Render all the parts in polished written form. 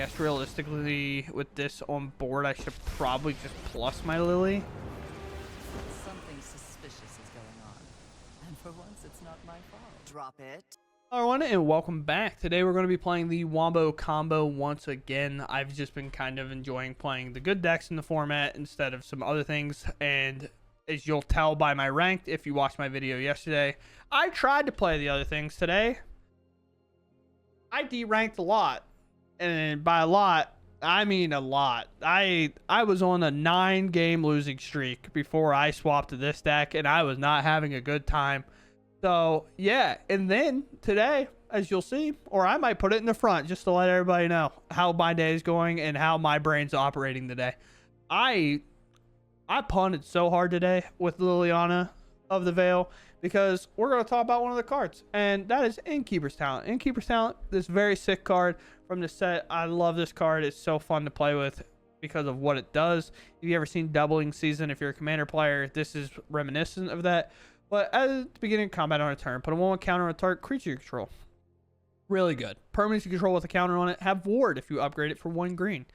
guess realistically with this on board, I should probably just plus my Lily. Something suspicious is going on. And for once, it's not my fault. Drop it. Hello everyone, and welcome back. Today we're going to be playing the Wombo combo once again. I've just been kind of enjoying playing the good decks in the format instead of some other things, and as you'll tell by my ranked, if you watched my video yesterday, I tried to play the other things today. I deranked a lot, and by a lot, I mean a lot. I was on a 9-game losing streak before I swapped to this deck, and I was not having a good time. So yeah, and then today, as you'll see, or I might put it in the front just to let everybody know how my day is going and how my brain's operating today. I punted so hard today with Liliana of the Veil because we're going to talk about one of the cards, and that is Innkeeper's Talent. Innkeeper's Talent, this very sick card from the set. I love this card. It's so fun to play with because of what it does. If you ever seen Doubling Season, if you're a commander player, this is reminiscent of that. But at the beginning of combat on a turn, put a 1/1 counter on a target creature you control. Really good. Permanents you control with a counter on it have ward if you upgrade it for 1 green.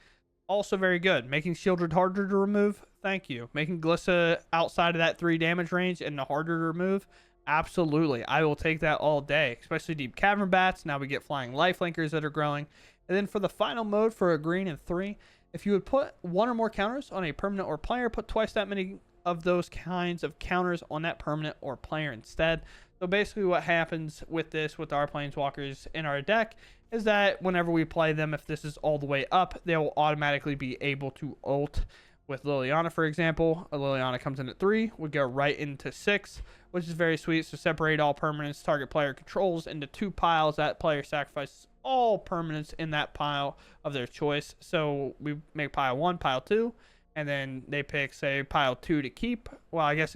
Also very good. Making Sheoldred harder to remove. Thank you. Making Glissa outside of that 3 damage range and the harder to remove. Absolutely. I will take that all day. Especially Deep-Cavern Bats. Now we get flying lifelinkers that are growing. And then for the final mode for a green and 3, if you would put 1 or more counters on a permanent or player, put twice that many of those kinds of counters on that permanent or player instead. So basically what happens with this, with our planeswalkers in our deck, is that whenever we play them, if this is all the way up, they will automatically be able to ult. With Liliana, for example, a Liliana comes in at 3, would go right into 6, which is very sweet. So separate all permanents target player controls into 2 piles. That player sacrifices all permanents in that pile of their choice. So we make pile 1, pile 2, and then they pick, say, pile 2 to keep. Well, I guess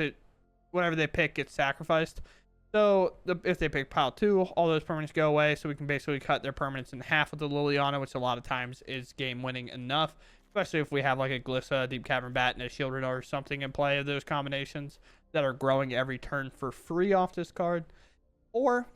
whatever they pick gets sacrificed. So if they pick pile 2, all those permanents go away. So we can basically cut their permanents in half with the Liliana, which a lot of times is game winning enough. Especially if we have like a Glissa, Deep-Cavern Bat, and a Sheoldred or something in play of those combinations that are growing every turn for free off this card. Or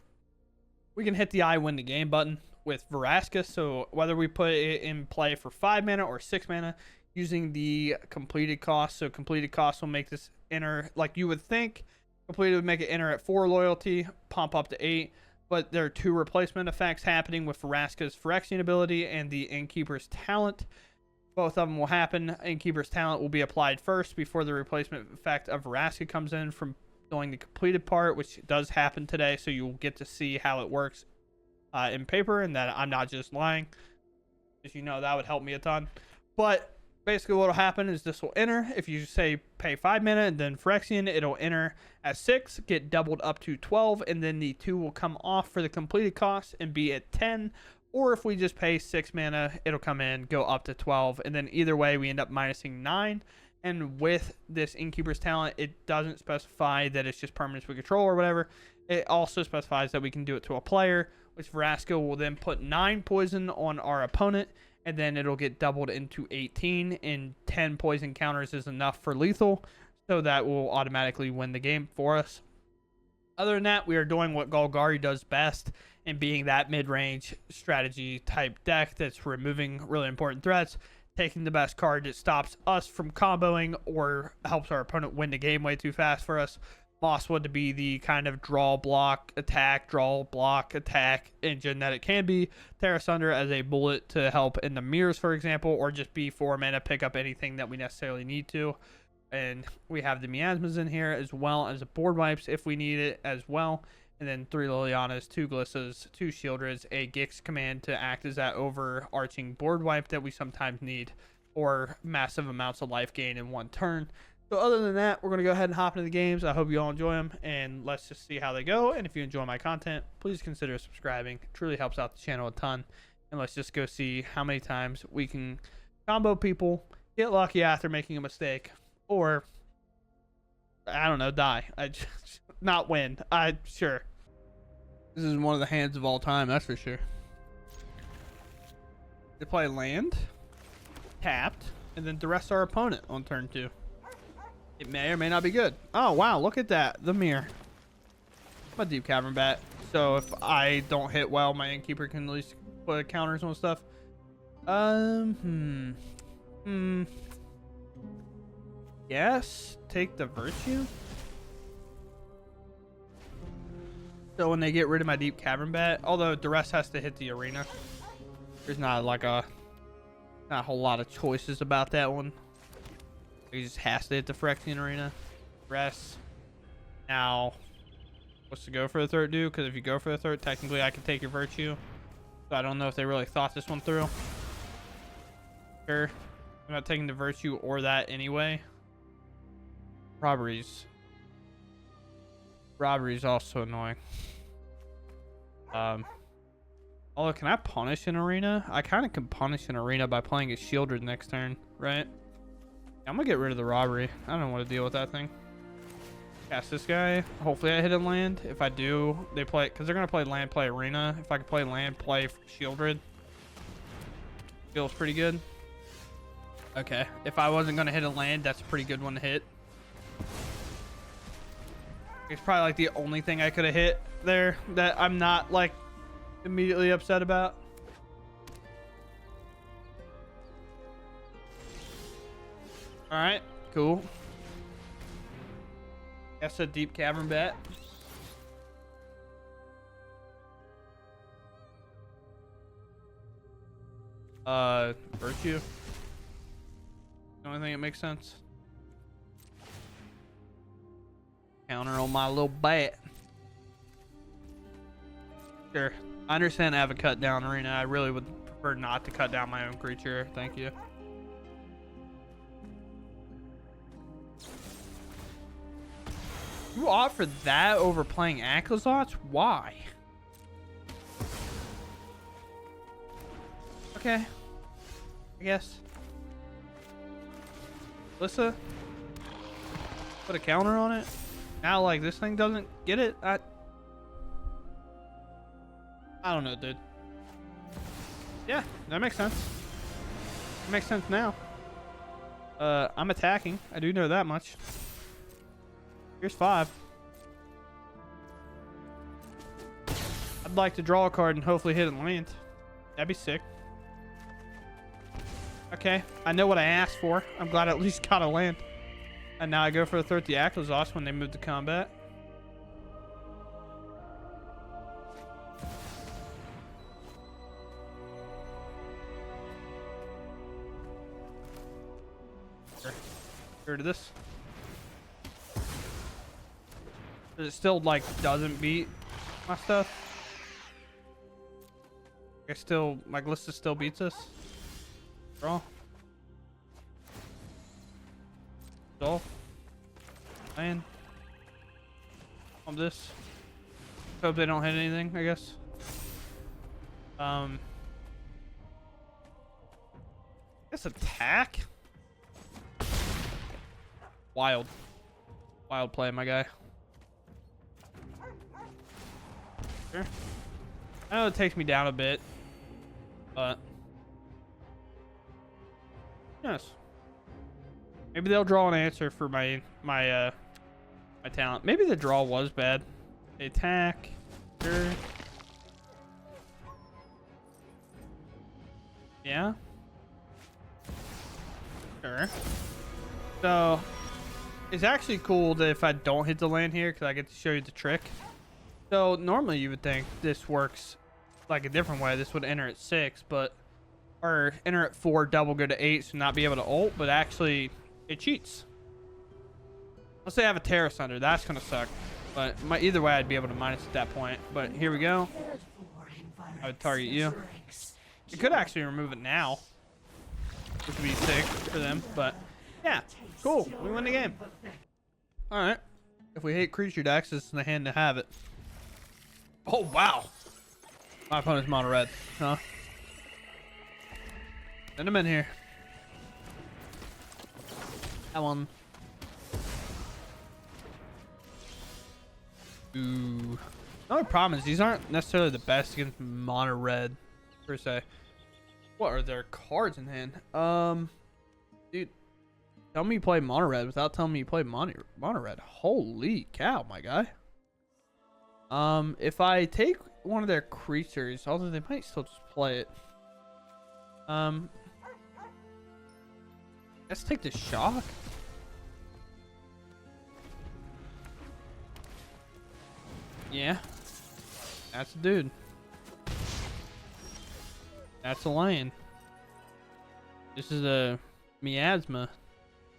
we can hit the I win the game button with Vraska. So whether we put it in play for 5 mana or 6 mana, using the completed cost. So completed cost will make this enter, like you would think, completed would make it enter at 4 loyalty, pump up to 8. But there are 2 replacement effects happening with Vraska's Phyrexian ability and the Innkeeper's Talent. Both of them will happen. Innkeeper's Talent will be applied first before the replacement effect of Vraska comes in from doing the completed part, which does happen today. So you'll get to see how it works in paper, and that I'm not just lying. As you know, that would help me a ton. But basically what will happen is this will enter. If you say pay 5 mana and then Phyrexian, it'll enter at 6, get doubled up to 12, and then the 2 will come off for the completed cost and be at 10. Or if we just pay 6 mana, it'll come in, go up to 12, and then either way we end up minusing 9. And with this Innkeeper's Talent, it doesn't specify that it's just permanents we control or whatever. It also specifies that we can do it to a player, which Vraska will then put 9 poison on our opponent, and then it'll get doubled into 18, and 10 poison counters is enough for lethal, so that will automatically win the game for us. Other than that, we are doing what Golgari does best, and being that mid-range strategy type deck that's removing really important threats, taking the best card that stops us from comboing or helps our opponent win the game way too fast for us. Mosswood to be the kind of draw, block, attack, draw, block, attack engine that it can be. Tear Asunder as a bullet to help in the mirrors, for example, or just be 4 mana, pick up anything that we necessarily need to. And we have the Miasmas in here as well as board wipes if we need it as well. And then 3 Lilianas, 2 Glissas, 2 Sheoldreds, a Gix command to act as that overarching board wipe that we sometimes need, or massive amounts of life gain in 1 turn. So other than that, we're going to go ahead and hop into the games. I hope you all enjoy them, and let's just see how they go. And if you enjoy my content, please consider subscribing. It truly helps out the channel a ton. And let's just go see how many times we can combo people, get lucky after making a mistake, or, I don't know, die. Not win. Sure. This is one of the hands of all time, that's for sure. They play land, tapped, and then Duress our opponent on turn 2. It may or may not be good. Oh, wow, look at that. The mirror. My Deep-Cavern Bat. So if I don't hit well, my Innkeeper can at least put counters on stuff. Yes, take the virtue. So when they get rid of my Deep-Cavern Bat, although Duress has to hit the arena, there's not like not a whole lot of choices about that one. He just has to hit the Phyrexian arena. Rest. Now, what's to go for the third do? Because if you go for the third, technically I can take your virtue. So I don't know if they really thought this one through. Sure. I'm not taking the virtue or that anyway. Robberies. Robbery is also annoying. Although, can I punish an arena? I kind of can punish an arena by playing a Sheoldred next turn, right? I'm gonna get rid of the robbery. I don't want to deal with that thing. Cast this guy. Hopefully I hit a land. If I do, they play it because they're gonna play land, play arena. If I can play land, play Sheoldred. Feels pretty good. Okay. If I wasn't gonna hit a land, that's a pretty good one to hit. It's probably like the only thing I could have hit there that I'm not like immediately upset about. All right, cool. That's a Deep-Cavern Bat. Virtue. The only thing that makes sense. Counter on my little bat. Sure. I understand I have a cut down arena. I really would prefer not to cut down my own creature. Thank you. You offer that over playing Akazotz? Why? Okay. I guess. Glissa? Put a counter on it? Now, like, this thing doesn't get it? I don't know, dude. Yeah, that makes sense. It makes sense now. I'm attacking. I do know that much. Here's 5. I'd like to draw a card and hopefully hit and land. That'd be sick. Okay, I know what I asked for. I'm glad I at least got a land. And now I go for the third Akazotz when they move to combat. Get rid of this. It still like doesn't beat my stuff. My Glissa still beats us. Draw. Resolve. Land. On this. Hope they don't hit anything, I guess. Guess attack. Wild play, my guy. Sure. I know it takes me down a bit, but yes. Maybe they'll draw an answer for my talent. Maybe the draw was bad. They attack. Sure. Yeah. Sure. So it's actually cool that if I don't hit the land here, because I get to show you the trick. So normally you would think this works like a different way. This would enter at 6, or enter at 4, double go to 8, so not be able to ult, but actually it cheats. Let's say I have a Tear Asunder. That's gonna suck. But either way, I'd be able to minus at that point. But here we go. I would target you. You could actually remove it now, which would be sick for them. But yeah, cool. We win the game. All right. If we hate creature decks, this is the hand to have it. Oh wow. My opponent's mono red, huh? Send him in here. That one. Ooh. The only problem is these aren't necessarily the best against mono red, per se. What are their cards in hand? Dude, tell me you play mono red without telling me you play mono red. Holy cow, my guy. If I take one of their creatures, although they might still just play it. Let's take the shock. Yeah. That's a dude. That's a lion. This is a miasma.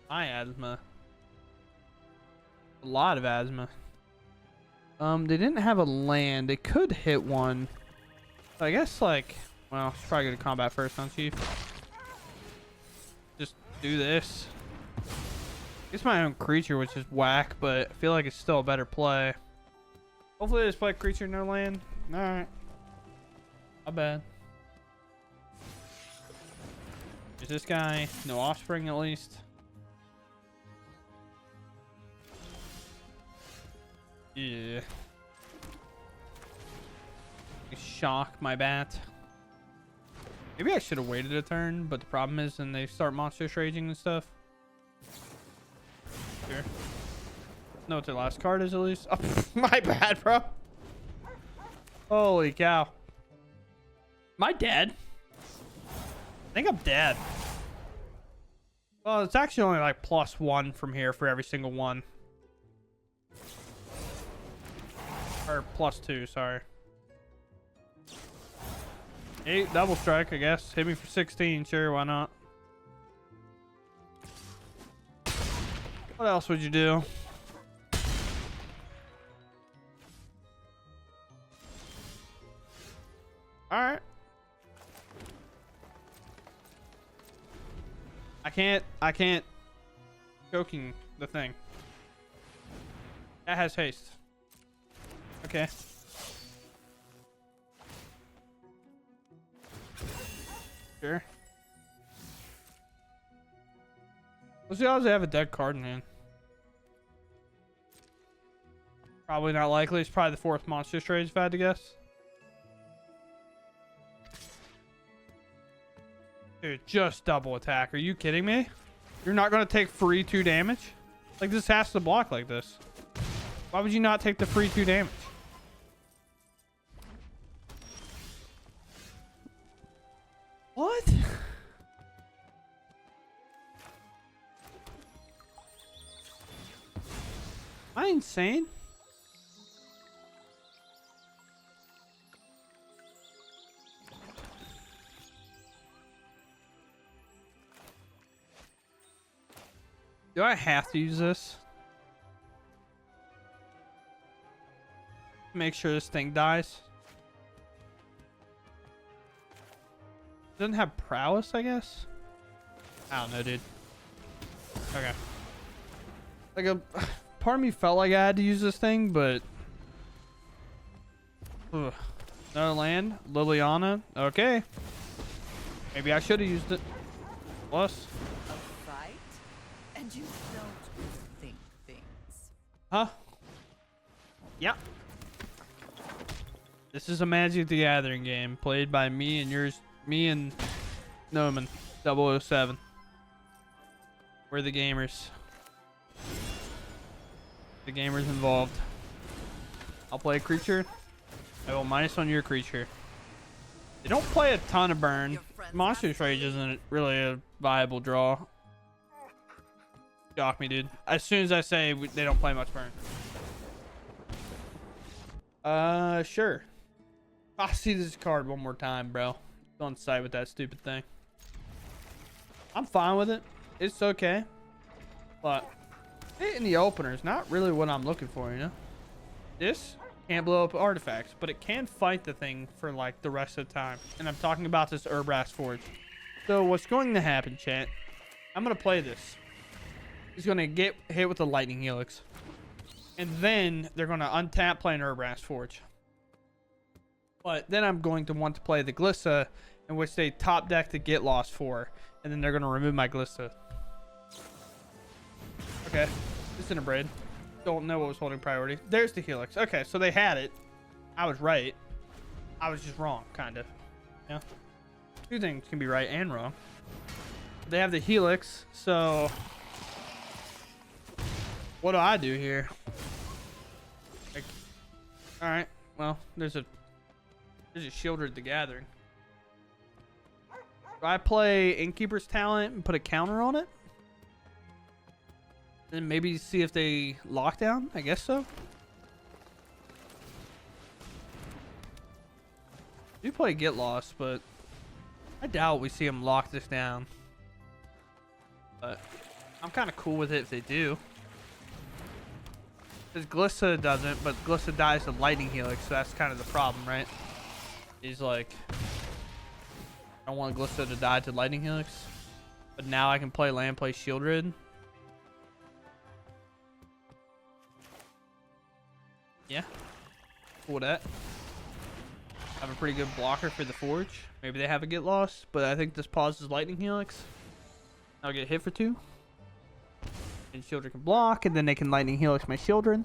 Miasma. A lot of asthma. They didn't have a land. They could hit one. So I guess like, well, should probably go to combat first, huh, Chief? Just do this. It's my own creature, which is whack, but I feel like it's still a better play. Hopefully, they just play creature no land. All right. Not bad. Is this guy no offspring at least? Yeah. Shock my bat. Maybe I should have waited a turn, but the problem is then they start monstrous raging and stuff. Sure. Know what their last card is at least. Oh, my bad, bro. Holy cow. Am I dead? I think I'm dead. Well, it's actually only like +1 from here for every single one. Or +2, sorry. 8 double strike, I guess. Hit me for 16, sure, why not? What else would you do? Alright. I can't choking the thing. That has haste. Okay. Sure. What's the odds they have a dead card in hand? Probably not likely. It's probably the 4th monster trade if I had to guess. Dude, just double attack. Are you kidding me? You're not going to take free 2 damage? Like, this has to block like this. Why would you not take the free 2 damage? What? Am I insane? Do I have to use this? Make sure this thing dies. Doesn't have prowess, I guess? I don't know, dude. Okay. Like a part of me felt like I had to use this thing, but ugh. No land. Liliana. Okay. Maybe I should have used it. Plus. A fight? And you don't think things. Huh? Yeah. This is a Magic the Gathering game played by me and yours. Me and Noman 007. We're the gamers. The gamers involved. I'll play a creature. I will -1 your creature. They don't play a ton of burn. Monster Rage isn't really a viable draw. Shock me, dude. As soon as I say they don't play much burn. Sure. I'll see this card one more time, bro. On site with that stupid thing. I'm fine with it. It's okay. But hitting the opener is not really what I'm looking for, you know? This can't blow up artifacts, but it can fight the thing for like the rest of the time. And I'm talking about this Urbrass Forge. So what's going to happen, chat? I'm going to play this. He's going to get hit with the Lightning Helix. And then they're going to untap play an Urbrass Forge. But then I'm going to want to play the Glissa, in which they top deck to get lost for, and then they're going to remove my Glissa. Okay, it's in a braid. Don't know what was holding priority. There's the Helix. Okay, so they had it. I was right. I was just wrong, kind of. Yeah. 2 things can be right and wrong. They have the Helix, so what do I do here? Like, all right. Well, there's a Sheoldred the Gathering. Do I play Innkeeper's Talent and put a counter on it? And maybe see if they lock down? I guess so. Do play Get Lost, but I doubt we see them lock this down. But I'm kind of cool with it if they do. Because Glissa doesn't, but Glissa dies to Lightning Helix, so that's kind of the problem, right? He's like, I don't want Glissa to die to Lightning Helix. But now I can play land, play Sheoldred. Yeah. Cool with that. Have a pretty good blocker for the Forge. Maybe they have a Get Lost, but I think this pauses Lightning Helix. I'll get hit for 2. And Sheoldred can block, and then they can Lightning Helix my Sheoldred.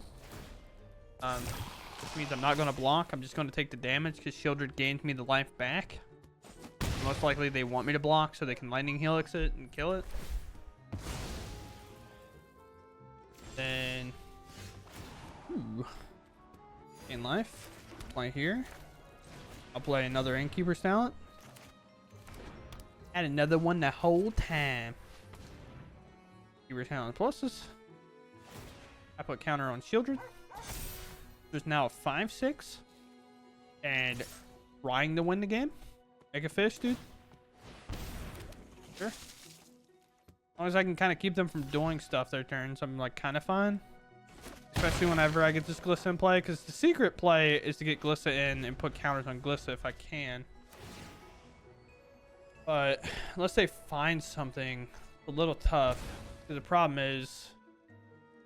Which means I'm not going to block. I'm just going to take the damage because Sheoldred gains me the life back. Most likely they want me to block so they can Lightning Helix it and kill it. Then... Ooh. Gain life. Play here. I'll play another Innkeeper's Talent. And another one the whole time. Innkeeper's Talent pluses. I put counter on Sheoldred. There's now a 5-6. And trying to win the game. Make a fish, dude. Sure. As long as I can kind of keep them from doing stuff their turns, I'm like kind of fine. Especially whenever I get this Glissa in play, because the secret play is to get Glissa in and put counters on Glissa if I can. But unless they find something a little tough, because the problem is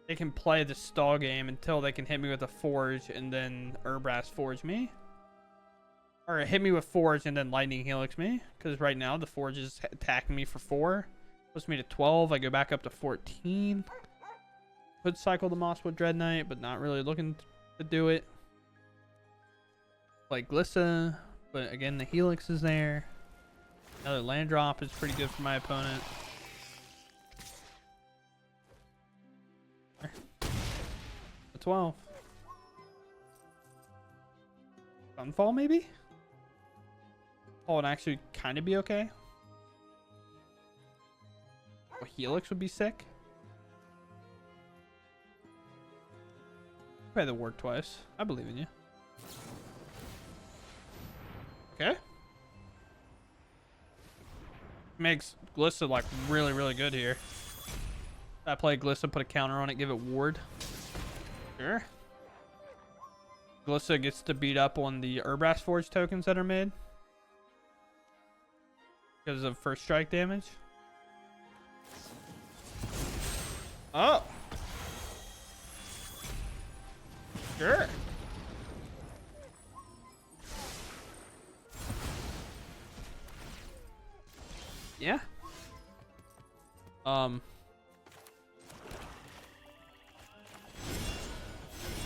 they can play the stall game until they can hit me with a Forge and then Urbrass Forge me. Or hit me with Forge and then Lightning Helix me. Because right now the Forge is attacking me for 4. Puts me to 12. I go back up to 14. Could cycle the Mosswood Dreadknight, but not really looking to do it. Play Glissa, but again the Helix is there. Another land drop is pretty good for my opponent. A 12. Sunfall maybe? Oh, and actually kind of be okay. A Helix would be sick. Try the word twice. I believe in you. Okay. Makes Glissa like really, really good here. I play Glissa, put a counter on it, give it ward. Sure. Glissa gets to beat up on the Urbrass Forge tokens that are made. Because of first strike damage. Oh. Sure. Yeah.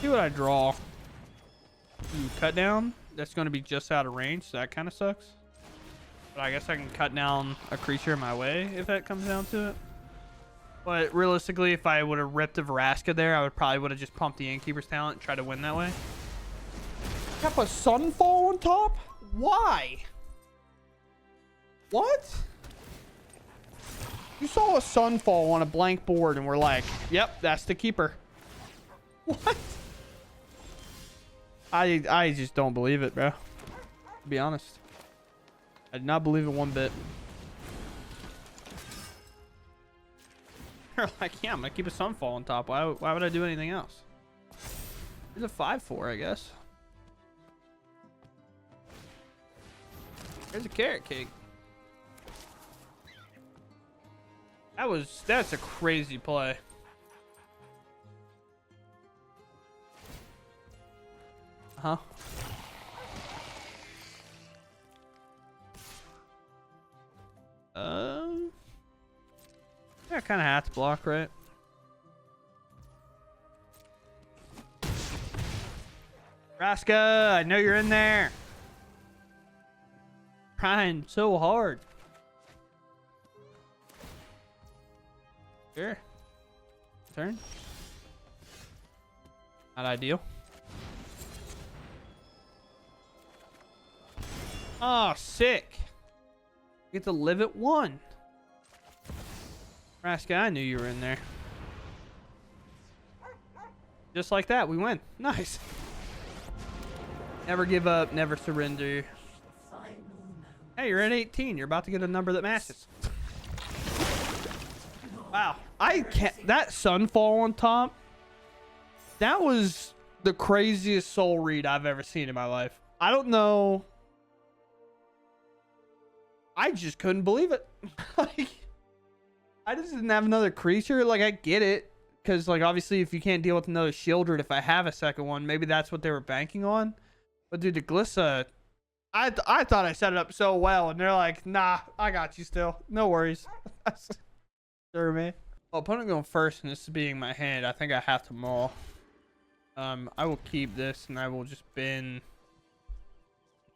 See what I draw. Ooh, cut down. That's going to be just out of range, so that kind of sucks. But I guess I can cut down a creature in my way if that comes down to it. But realistically, if I would have ripped a Vraska there, I would probably would have just pumped the Innkeeper's Talent and tried to win that way. Have a Sunfall on top? Why? What? You saw a Sunfall on a blank board and we're like, yep, that's the keeper. What? I just don't believe it, bro. To be honest. I did not believe it one bit. They're like, yeah, I'm going to keep a Sunfall on top. Why would I do anything else? It's a 5-4, I guess. There's a Carrot Cake. That's a crazy play. Huh? Yeah, kind of have to block, right? Vraska, I know you're in there. Trying so hard. Sure. Turn. Not ideal. Oh, sick. You get to live at 1. Vraska, I knew you were in there. Just like that, we win. Nice. Never give up, never surrender. Hey, you're at 18. You're about to get a number that matches. Wow. I can't. That sunfall on top. That was the craziest soul read I've ever seen in my life. I don't know. I just couldn't believe it. Like, I just didn't have another creature. Like, I get it. Because, like, obviously, if you can't deal with another Sheoldred, if I have a second one, maybe that's what they were banking on. But, dude, the Glissa, I thought I set it up so well. And they're like, nah, I got you still. No worries. Sure, man. Well, opponent going first, and this being my hand, I think I have to maul. I will keep this, and I will just bin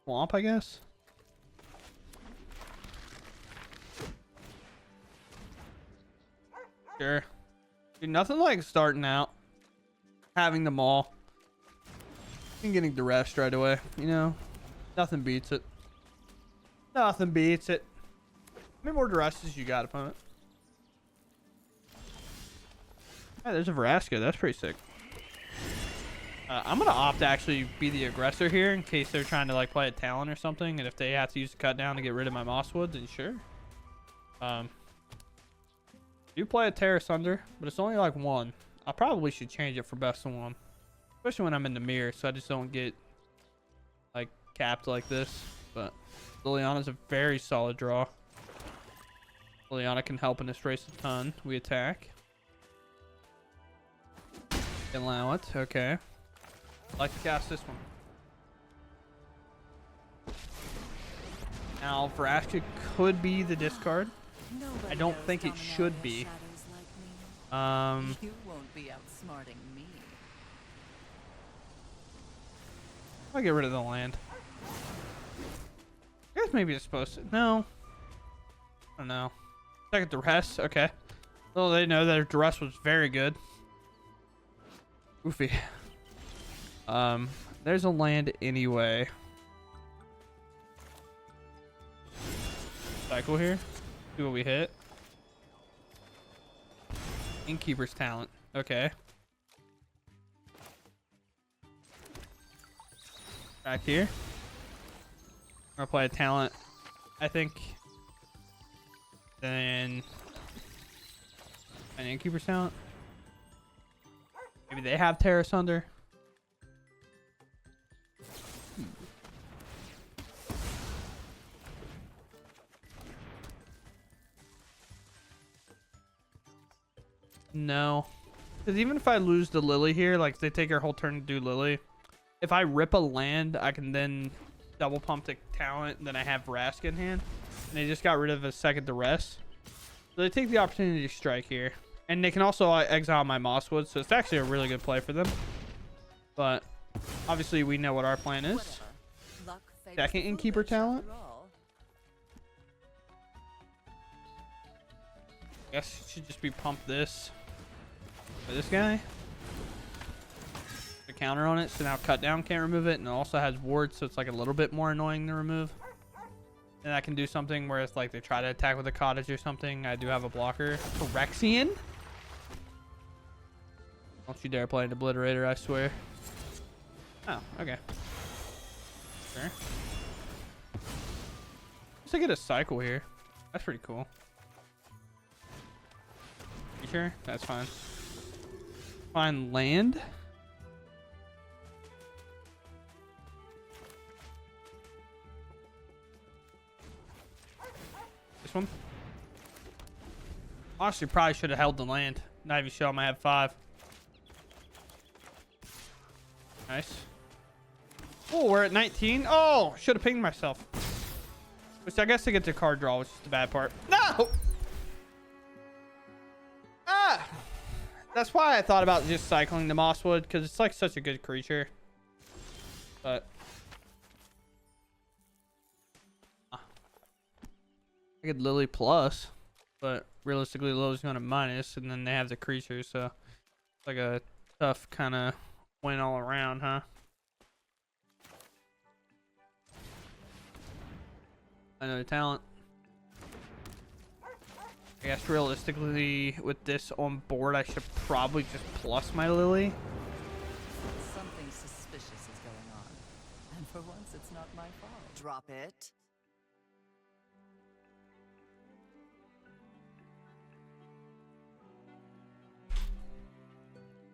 Swamp, I guess. Sure. Dude, nothing like starting out, having them all, and getting Duress right away. You know, nothing beats it. Nothing beats it. How many more Duresses you got, opponent? Hey, there's a Vraska. That's pretty sick. I'm gonna opt to actually be the aggressor here in case they're trying to like play a Talon or something, and if they have to use the cut down to get rid of my Mosswood, then sure. Do play a Tear Asunder, but it's only like 1. I probably should change it for best of 1, especially when I'm in the mirror, so I just don't get like capped like this. But Liliana's a very solid draw. Liliana can help in this race a ton. We attack. Allow it. Okay. I'd like to cast this one. Now, Vraska could be the discard. I don't think it should be. You won't be outsmarting me. I'll get rid of the land. I guess maybe it's supposed to. No. I don't know. Second Duress. Okay. Well, they know that Duress was very good. Goofy. There's a land anyway. Cycle here. See what we hit. Innkeeper's talent. Okay. Back here. I'm gonna play a talent, I think. Then an Innkeeper's talent. Maybe they have Tear Asunder. No. Because even if I lose the Lily here, like they take her whole turn to do Lily, if I rip a land, I can then double pump the talent, and then I have Vraska in hand. And they just got rid of a second Duress. So they take the opportunity to strike here. And they can also exile my Mosswood, so it's actually a really good play for them. But obviously we know what our plan is. Second Innkeeper talent. Guess it should just be pump this for this guy. The counter on it, so now cut down can't remove it, and it also has ward, so it's like a little bit more annoying to remove. And I can do something where it's like they try to attack with a cottage or something. I do have a blocker. Phyrexian? Don't you dare play an obliterator, I swear. Oh, okay. Sure. Let's get a cycle here. That's pretty cool. You sure? That's fine. Find land. This one. Honestly, probably should have held the land. Not even show him I have 5. Nice. Oh, we're at 19. Oh, should have pinged myself. Which I guess to get the card draw, which is the bad part. No! Ah! That's why I thought about just cycling the Mosswood, because it's like such a good creature. But I could Lily plus, but realistically Lily's going to minus, and then they have the creature, so it's like a tough kind of win all around, huh? Another talent. I guess realistically, with this on board, I should probably just plus my Lily. Something suspicious is going on. And for once, it's not my fault. Drop it.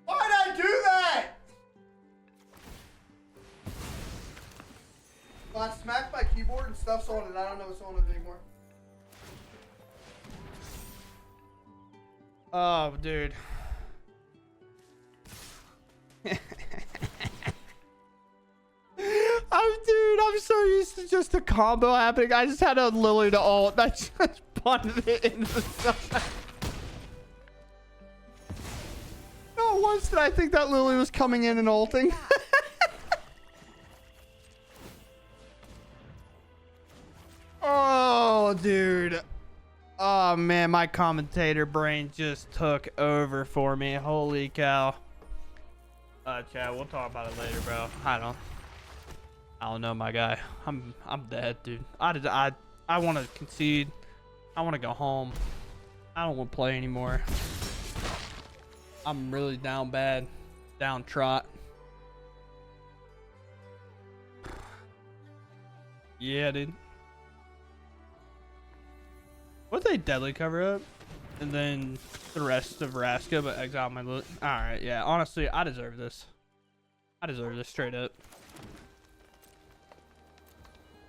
Why'd I do that? Well, I smacked my keyboard and stuff's on it. I don't know what's on it anymore. Oh, dude. I'm so used to just a combo happening. I just had a Lily to ult. I just punted it into the sun. Not once did I think that Lily was coming in and ulting. Oh, dude. Oh, man. My commentator brain just took over for me. Holy cow. Chad, we'll talk about it later, bro. I don't know, my guy. I'm dead, dude. I want to concede. I want to go home. I don't want to play anymore. I'm really down bad. Down trot. Yeah, dude. What they deadly cover up? And then the rest of Vraska, but exile my loot. Alright, yeah. Honestly, I deserve this. I deserve this straight up.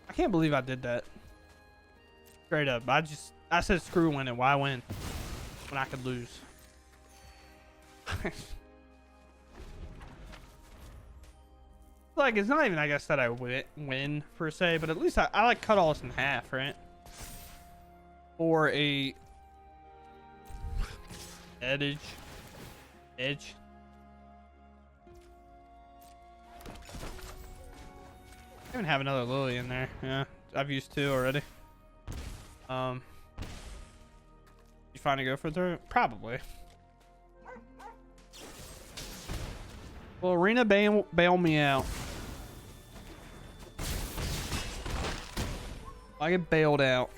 I can't believe I did that. Straight up. I said screw winning. Why win? When I could lose. Like, it's not even, I guess, that I win per se, but at least I like cut all this in half, right? Or a edge. I even have another Lily in there. Yeah, I've used 2 already. You finally go for 3? Probably. Well, Arena bail me out. I get bailed out.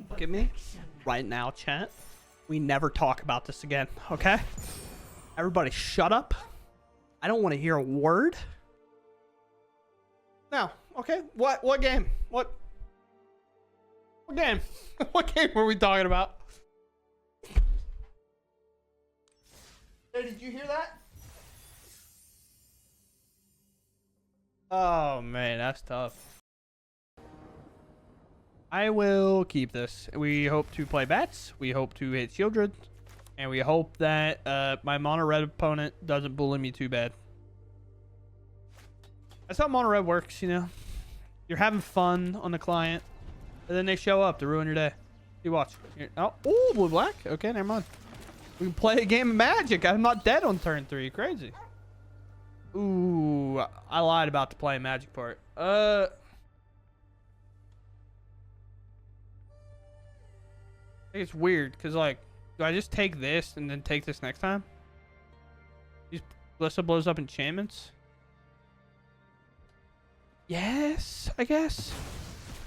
Look at me right now, chat. We never talk about this again, okay? Everybody shut up. I don't want to hear a word. Now, okay? What game? What game? What game were we talking about? Hey, did you hear that? Oh, man, that's tough. I will keep this. We hope to play bats. We hope to hit Sheoldred. And we hope that my mono red opponent doesn't bully me too bad. That's how mono red works, you know? You're having fun on the client. And then they show up to ruin your day. You watch. Oh, blue black. Okay, never mind. We can play a game of Magic. I'm not dead on turn 3. Crazy. Ooh, I lied about the play Magic part. It's weird because, like, do I just take this and then take this next time? These Glissa blows up enchantments. Yes, I guess.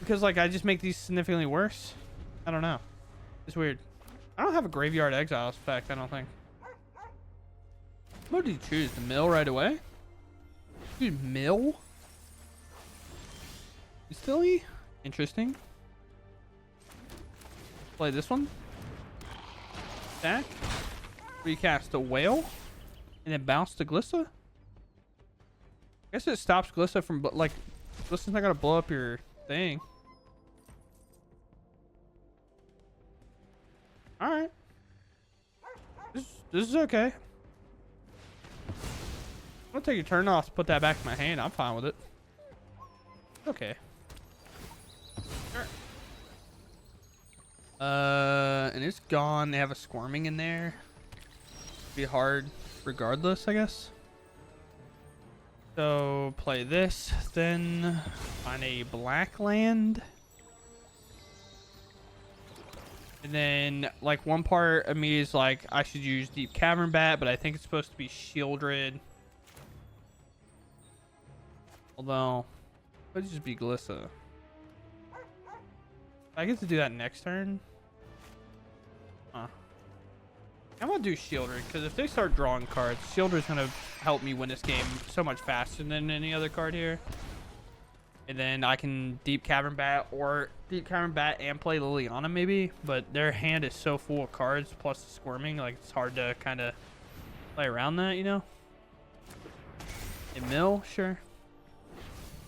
Because, like, I just make these significantly worse. I don't know. It's weird. I don't have a graveyard exile effect, I don't think. What did you choose? The mill right away? Dude, mill? Silly? Interesting. Play this one. Stack. Recast a whale. And then bounce to Glissa. I guess it stops Glissa from, like, Glissa's not gonna blow up your thing. Alright. This is okay. I'm gonna take your turn off to put that back in my hand. I'm fine with it. Okay. And it's gone. They have a squirming in there. Be hard regardless, I guess. So play this, then find a black land. And then, like, one part of me is like, I should use Deep-Cavern Bat, but I think it's supposed to be Sheoldred. Although, it would just be Glissa. I get to do that next turn. Huh. I'm gonna do Sheoldred, because if they start drawing cards, Sheoldred's gonna help me win this game so much faster than any other card here. And then I can Deep-Cavern Bat or Deep-Cavern Bat and play Liliana maybe, but their hand is so full of cards plus the squirming, like it's hard to kind of play around that, you know? A mill, sure.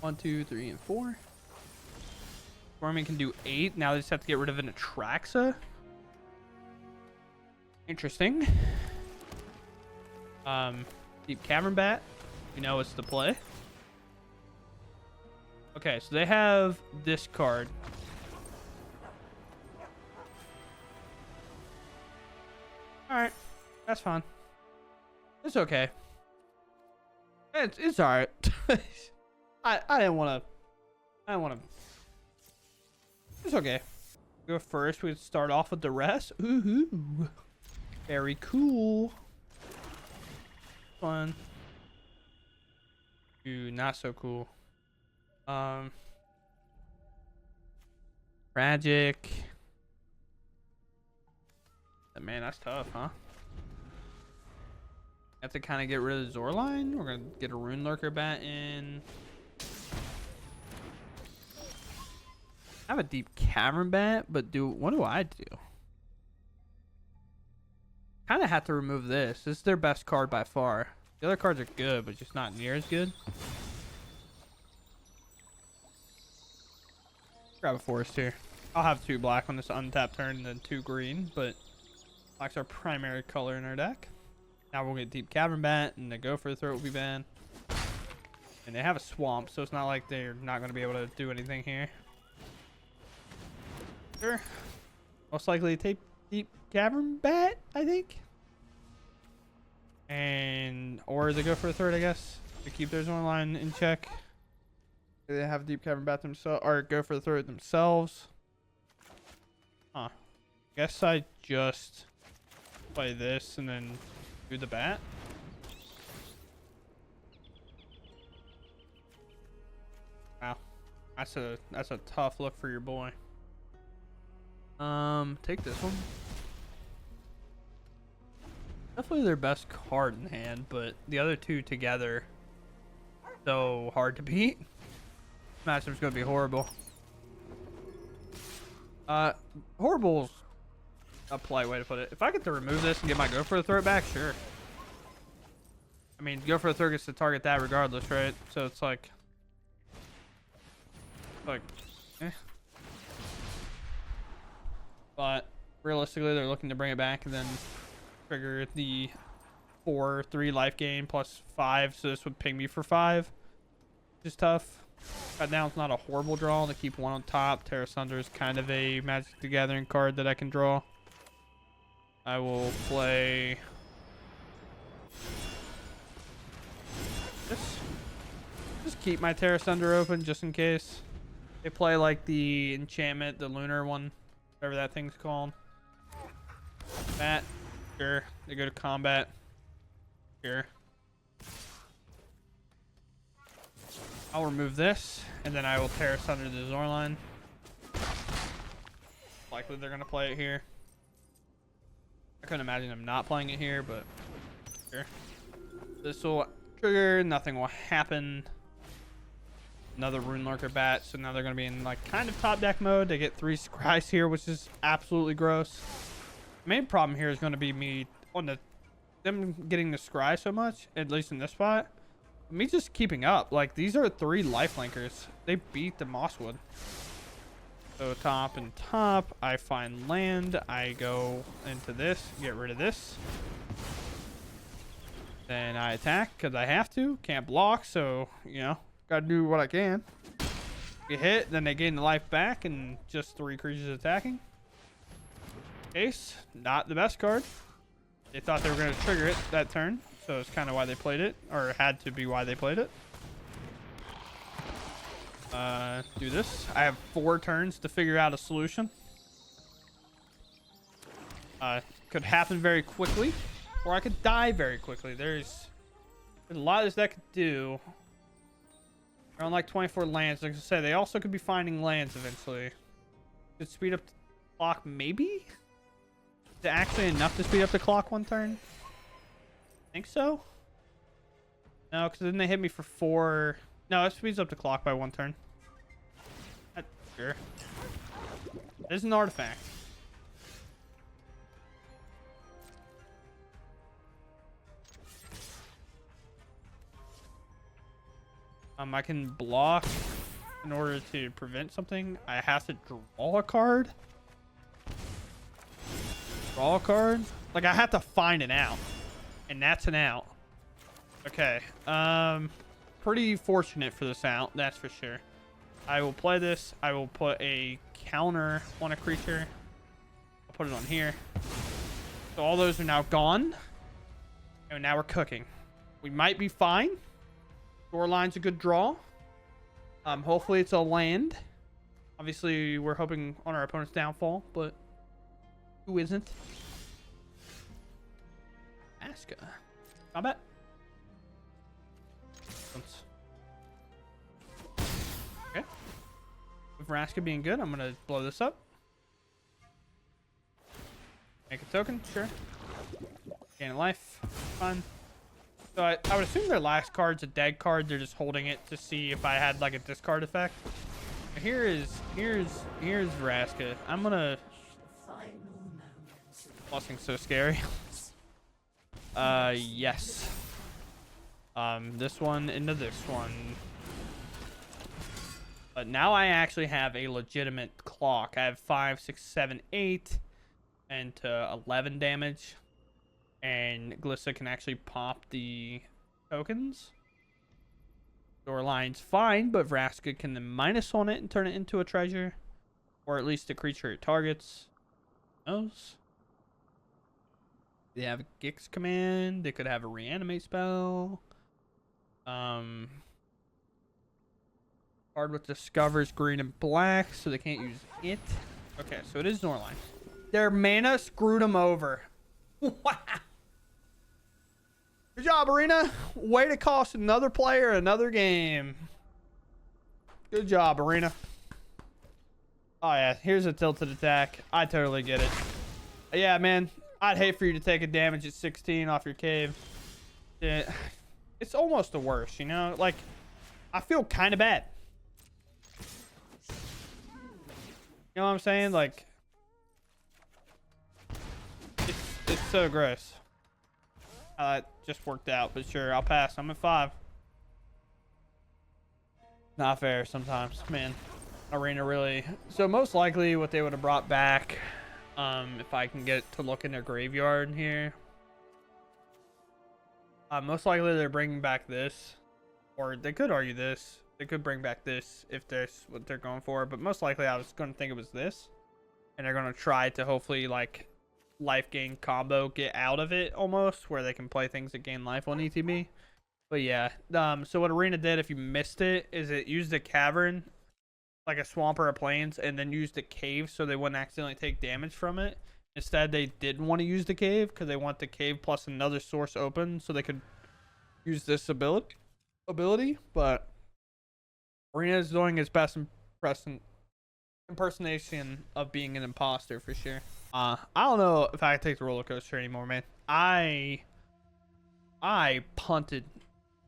1, 2, 3, and 4. Squirming can do 8. Now they just have to get rid of an Atraxa. Interesting. Deep-Cavern Bat. You know it's the play. Okay, so they have this card. Alright. That's fine. It's okay. It's alright. I didn't want to. It's okay. Go first. We start off with Duress. Ooh. Very cool. Fun. Ooh, not so cool. Tragic. Man, that's tough, huh? Have to kind of get rid of Zorline. We're gonna get a Rune Lurker Bat in. I have a Deep-Cavern Bat, but what do I do? Kind of have to remove this. This is their best card by far. The other cards are good, but just not near as good. Grab a forest here. I'll have 2 black on this untapped turn and then 2 green, but black's our primary color in our deck. Now we'll get Deep-Cavern Bat, and the Go for the Throat will be banned. And they have a swamp, so it's not like they're not going to be able to do anything here. Sure. Most likely take Deep-Cavern Bat, I think. And or they Go for the Throat, I guess, to keep their zone line in check. They have Deep-Cavern Bat themselves, or Go for the Throat themselves. Huh. Guess I just play this and then do the bat. Wow. That's a tough look for your boy. Take this one. Definitely their best card in hand, but the other 2 together, so hard to beat. Matchup's gonna be horrible. Horrible's a polite way to put it. If I get to remove this and get my Go for the Throat back, sure. I mean, Go for the Throat gets to target that regardless, right? So it's like, eh. But realistically, they're looking to bring it back and then trigger the 4/3 life gain plus 5. So this would ping me for 5, which is tough. Cut down's not a horrible draw to keep one on top. Tear Asunder is kind of a Magic the Gathering card that I can draw. I will play this. Just keep my Tear Asunder open just in case. They play like the enchantment, the lunar one, whatever that thing's called. Bat, sure. They go to combat, sure. I'll remove this, and then I will Tear Asunder the Zorline. Likely they're gonna play it here. I couldn't imagine them not playing it here, but sure. This will trigger, nothing will happen. Another Rune Lurker Bat, so now they're gonna be in like kind of top deck mode. They get 3 scries here, which is absolutely gross. The main problem here is gonna be me on them getting the scry so much, at least in this spot. Me just keeping up. Like, these are 3 lifelinkers. They beat the Mosswood. So top and top, I find land. I go into this, get rid of this. Then I attack because I have to. Can't block, so, you know, gotta do what I can. Get hit, then they gain the life back, and just 3 creatures attacking. Ace, not the best card. They thought they were going to trigger it that turn. So it's kind of why they played it, or had to be why they played it. Do this. I have 4 turns to figure out a solution. Could happen very quickly, or I could die very quickly. There's a lot this deck could do. They're on like 24 lands. Like I said, they also could be finding lands eventually. Could speed up the clock, maybe? Is it actually enough to speed up the clock 1 turn? Think so? No, because then they hit me for 4. No, it speeds up the clock by 1 turn. Not sure. There's an artifact. I can block in order to prevent something. I have to draw a card. Draw a card? Like, I have to find an out. And that's an out. Okay. Pretty fortunate for this out, that's for sure. I will play this. I will put a counter on a creature. I'll put it on here. So all those are now gone. And now we're cooking. We might be fine. Shoreline's a good draw. Hopefully it's a land. Obviously, we're hoping on our opponent's downfall, but who isn't? Vraska. Not bad. Okay. With Vraska being good, I'm gonna blow this up. Make a token, sure. Gain a life. Fun. So I would assume their last card's a dead card. They're just holding it to see if I had like a discard effect. Here's Vraska. I'm gonna. Blessing's so scary. Yes. This one into this one. But now I actually have a legitimate clock. I have 5, 6, 7, 8, and to 11 damage. And Glissa can actually pop the tokens. Shoreline's fine, but Vraska can then minus on it and turn it into a treasure. Or at least a creature it targets. Who knows? They have a Gix command. They could have a reanimate spell. Card with discovers green and black, so they can't use it. Okay, so it is Shoreline's. Their mana screwed them over. Wow. Good job, Arena. Way to cost another player another game. Good job, Arena. Oh, yeah. Here's a tilted attack. I totally get it. Yeah, man. I'd hate for you to take a damage at 16 off your cave. Yeah, it's almost the worst, you know? Like, I feel kind of bad. You know what I'm saying? Like, it's so gross. It just worked out, but sure, I'll pass. I'm at 5. Not fair sometimes, man. Arena really. So most likely what they would have brought back, if I can get to look in their graveyard here. Most likely they're bringing back this, or they could argue this. They could bring back this if that's what they're going for, but most likely I was going to think it was this, and they're going to try to hopefully like life gain combo get out of it almost, where they can play things that gain life on ETB. But yeah, so what Arena did, if you missed it, is it used a cavern, like a swamp or a plains, and then used a cave so they wouldn't accidentally take damage from it. Instead, they didn't want to use the cave because they want the cave plus another source open so they could use this ability. But Arena is doing its best impersonation of being an imposter for sure. I don't know if I can take the roller coaster anymore, man. I punted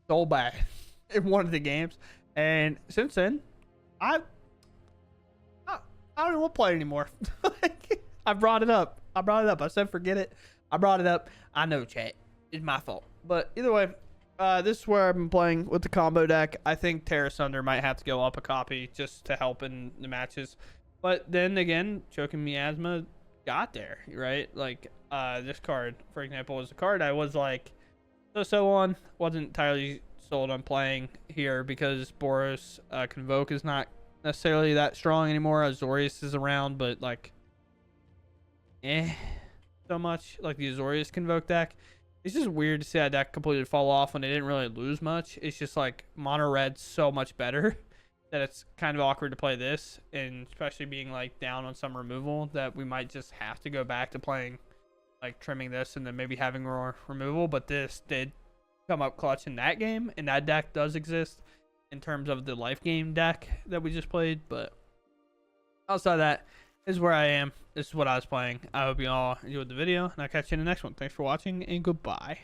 so bad in one of the games, and since then, I don't even want to play anymore. I brought it up. I said forget it. I brought it up. I know, chat. It's my fault. But either way, this is where I've been playing with the combo deck. I think Tear Asunder might have to go up a copy just to help in the matches. But then again, Choking Miasma got there, right? Like, this card, for example, was a card I was like so on. Wasn't entirely sold on playing here because Boros Convoke is not necessarily that strong anymore. Azorius is around, but like, so much. Like the Azorius Convoke deck, it's just weird to see that deck completely fall off when they didn't really lose much. It's just like mono red's so much better that it's kind of awkward to play this, and especially being like down on some removal, that we might just have to go back to playing like trimming this and then maybe having more removal. But this did come up clutch in that game, and that deck does exist in terms of the life game deck that we just played. But outside of that, this is where I am. This is what I was playing. I hope you all enjoyed the video, and I'll catch you in the next one. Thanks for watching, and goodbye.